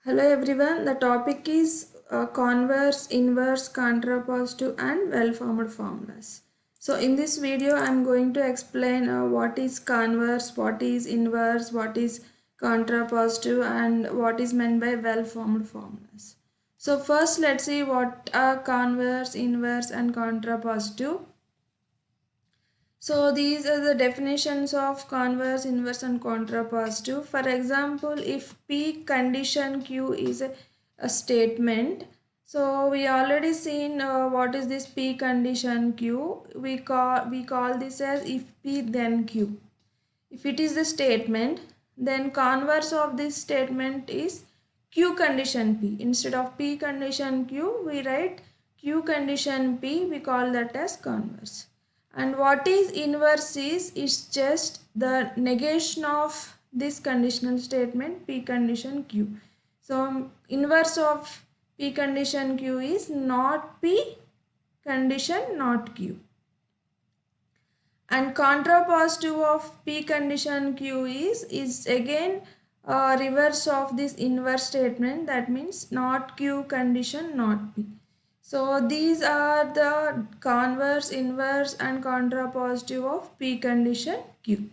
Hello everyone, the topic is converse, inverse, contrapositive and well-formed formulas. So in this video I am going to explain what is converse, what is inverse, what is contrapositive and what is meant by well-formed formulas. So first let's see what are converse, inverse and contrapositive. So these are the definitions of converse, inverse and contrapositive. For example, if P condition Q is a statement, so we already seen what is this P condition Q. We call this as if P then Q. If it is the statement, then converse of this statement is Q condition P. Instead of P condition Q, we write Q condition P. We call that as converse. And what is inverse is just the negation of this conditional statement P condition Q. So inverse of P condition Q is not P condition not Q. And contrapositive of P condition Q is again reverse of this inverse statement, that means not Q condition not P. So these are the converse, inverse and contrapositive of P condition Q.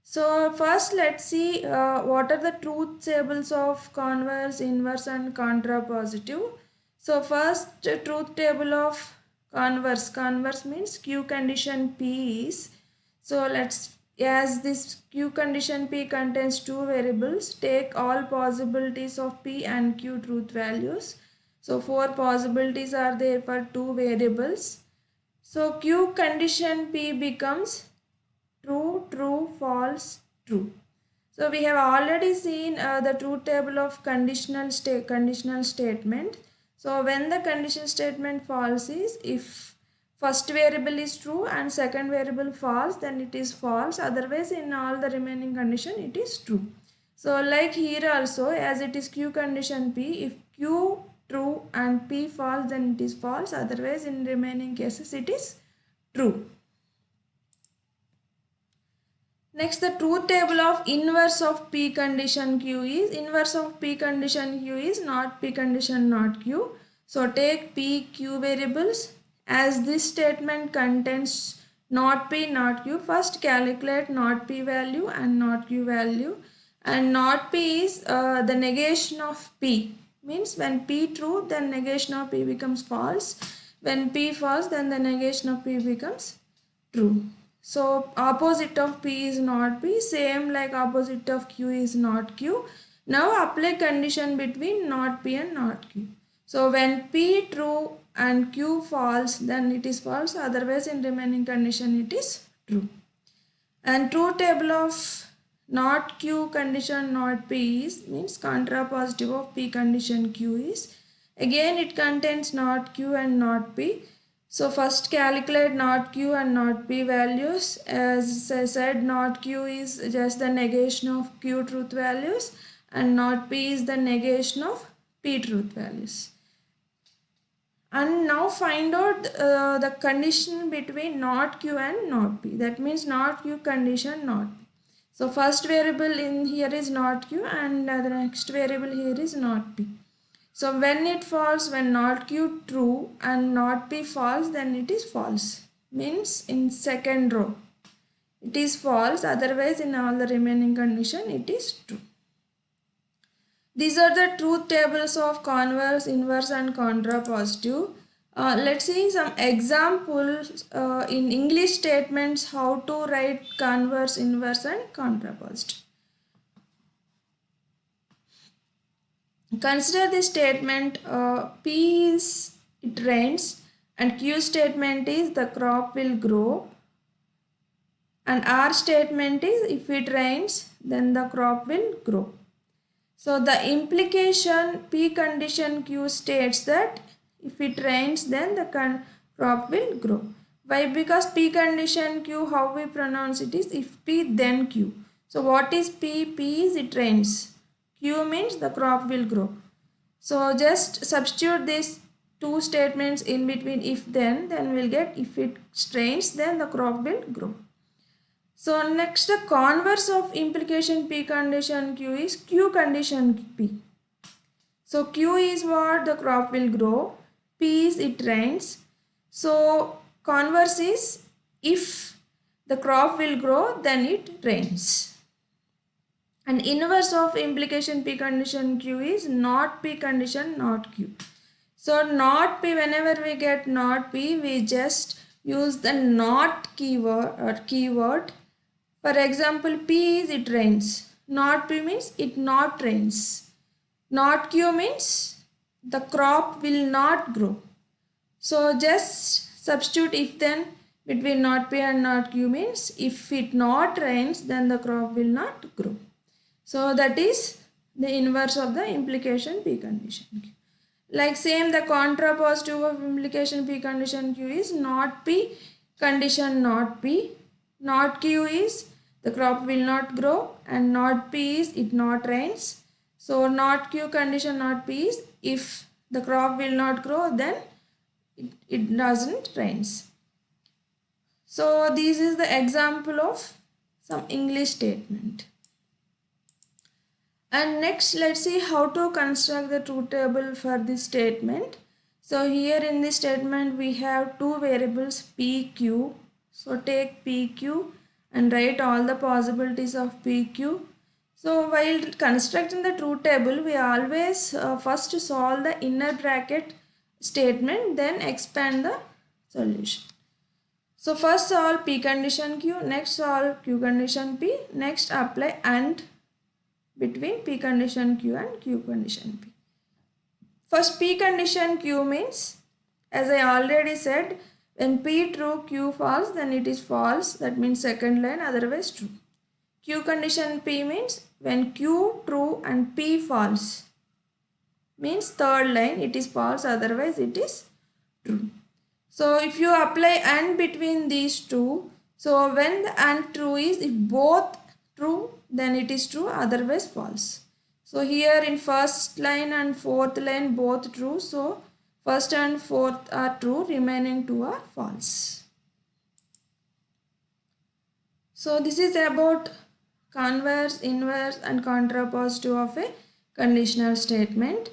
So first let's see what are the truth tables of converse, inverse and contrapositive. So first truth table of converse. Converse means Q condition P is. So let's, as this Q condition P contains two variables, take all possibilities of P and Q truth values. So four possibilities are there for two variables. So Q condition P becomes true, true, false, true. So we have already seen the truth table of conditional statement. So when the conditional statement false is if first variable is true and second variable false, then it is false. Otherwise in all the remaining condition it is true. So like here also, as it is Q condition P, if Q true and P false, then it is false. Otherwise in remaining cases it is true. Next, the truth table of inverse of P condition Q is, inverse of P condition Q is not P condition not Q. So take P, Q variables. As this statement contains not P not Q, first calculate not P value and not Q value. And not P is the negation of P. Means when P true, then negation of P becomes false. When P false, then the negation of P becomes true. So opposite of P is not P, same like opposite of Q is not Q. Now apply condition between not P and not Q. So when P true and Q false, then it is false. Otherwise in remaining condition it is true. And truth table of not Q condition not P is means contrapositive of P condition Q is. Again it contains not Q and not P. So first calculate not Q and not P values. As I said, not Q is just the negation of Q truth values and not P is the negation of P truth values. And now find out the condition between not Q and not P. That means not Q condition not P. So first variable in here is not Q and the next variable here is not P. So when it falls, when not Q true and not P false, then it is false. Means in second row it is false, otherwise in all the remaining condition it is true. These are the truth tables of converse, inverse and contrapositive. Let's see some examples in English statements how to write converse, inverse and contrapositive. Consider this statement P is it rains and Q statement is the crop will grow and R statement is if it rains then the crop will grow. So the implication P condition Q states that if it rains then the crop will grow. Why? Because P condition Q, how we pronounce it is if P then Q. So what is P? P is it rains. Q means the crop will grow. So just substitute these two statements in between if then we'll get if it rains then the crop will grow. So next the converse of implication P condition Q is Q condition P. So Q is what? The crop will grow. P is it rains. So converse is if the crop will grow, then it rains. And inverse of implication P condition Q is not P condition not Q. So not P, whenever we get not P, we just use the not keyword. For example, P is it rains. Not P means it not rains. Not Q means the crop will not grow. So just substitute if then between not P and not Q means if it not rains, then the crop will not grow. So that is the inverse of the implication P condition Q. Like same, the contrapositive of implication P condition Q is not P condition not P. Not Q is the crop will not grow, and not P is it not rains. So not Q condition not P is if the crop will not grow, then it doesn't rains. So this is the example of some English statement. And next, let's see how to construct the truth table for this statement. So here in this statement we have two variables PQ. So take PQ and write all the possibilities of PQ. So while constructing the truth table, we always first solve the inner bracket statement, then expand the solution. So first solve P condition Q, next solve Q condition P, next apply AND between P condition Q and Q condition P. First, P condition Q means, as I already said, when P true, Q false, then it is false. That means second line, otherwise true. Q condition P means when Q true and P false, means third line, it is false, otherwise it is true. So if you apply AND between these two, so when the AND true is, if both true, then it is true, otherwise false. So here in first line and fourth line both true, so first and fourth are true, remaining two are false. So this is about converse, inverse and contrapositive of a conditional statement.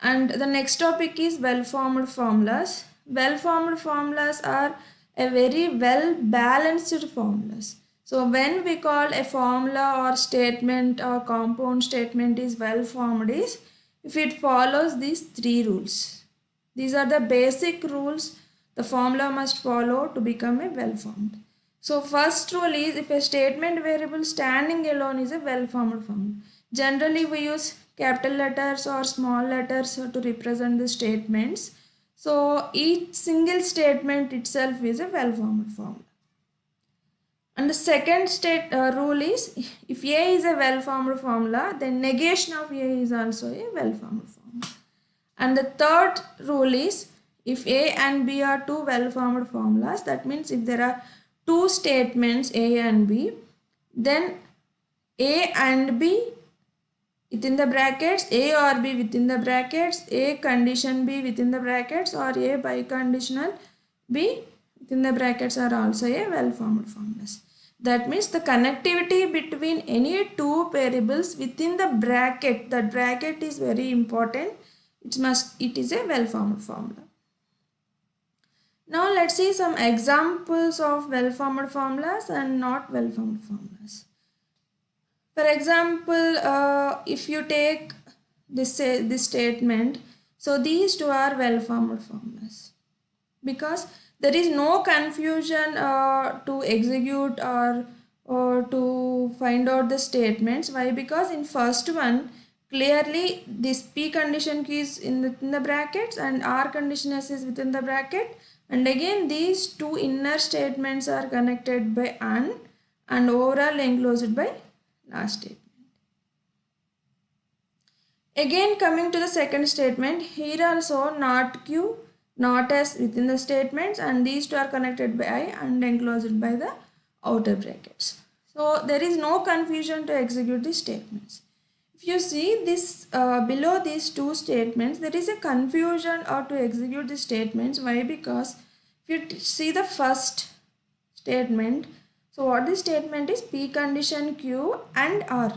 And the next topic is well-formed formulas. Well-formed formulas are a very well-balanced formulas. So when we call a formula or statement or compound statement is well-formed is if it follows these three rules. These are the basic rules the formula must follow to become a well-formed. So first rule is if a statement variable standing alone is a well-formed formula. Generally we use capital letters or small letters to represent the statements. So each single statement itself is a well-formed formula. And the second rule is if A is a well-formed formula, then negation of A is also a well-formed formula. And the third rule is if A and B are two well-formed formulas, that means if there are two statements A and B, then A and B within the brackets, A or B within the brackets, A condition B within the brackets, or A biconditional B within the brackets are also a well-formed formulas. That means the connectivity between any two variables within the bracket, that bracket is very important. It is a well-formed formula. Now let's see some examples of well-formed formulas and not well-formed formulas. For example, if you take this statement, so these two are well-formed formulas because there is no confusion to execute or to find out the statements. Why? Because in first one, clearly this P condition key is in the brackets and R condition S is within the bracket, and again these two inner statements are connected by and overall enclosed by last statement. Again coming to the second statement, here also not Q, not S within the statements, and these two are connected by I and enclosed by the outer brackets. So there is no confusion to execute these statements. If you see this below these two statements, there is a confusion or to execute the statements. Why? Because if you see the first statement, so what this statement is P condition Q and R.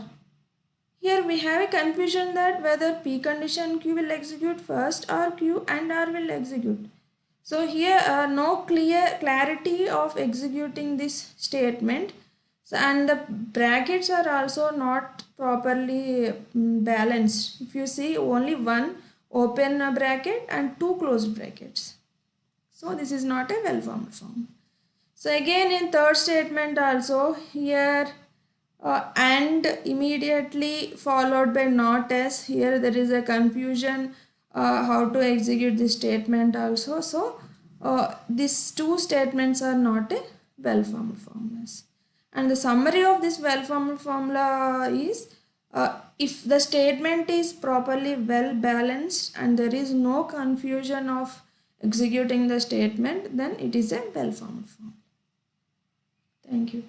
Here we have a confusion that whether P condition Q will execute first or Q and R will execute. So here no clarity of executing this statement. So, and the brackets are also not properly balanced. If you see only one open bracket and two closed brackets. So this is not a well formed form. So again in third statement also here and immediately followed by not as. Here there is a confusion how to execute this statement also. So these two statements are not a well formed formulas. And the summary of this well formed formula is if the statement is properly well balanced and there is no confusion of executing the statement, then it is a well formed form. Thank you.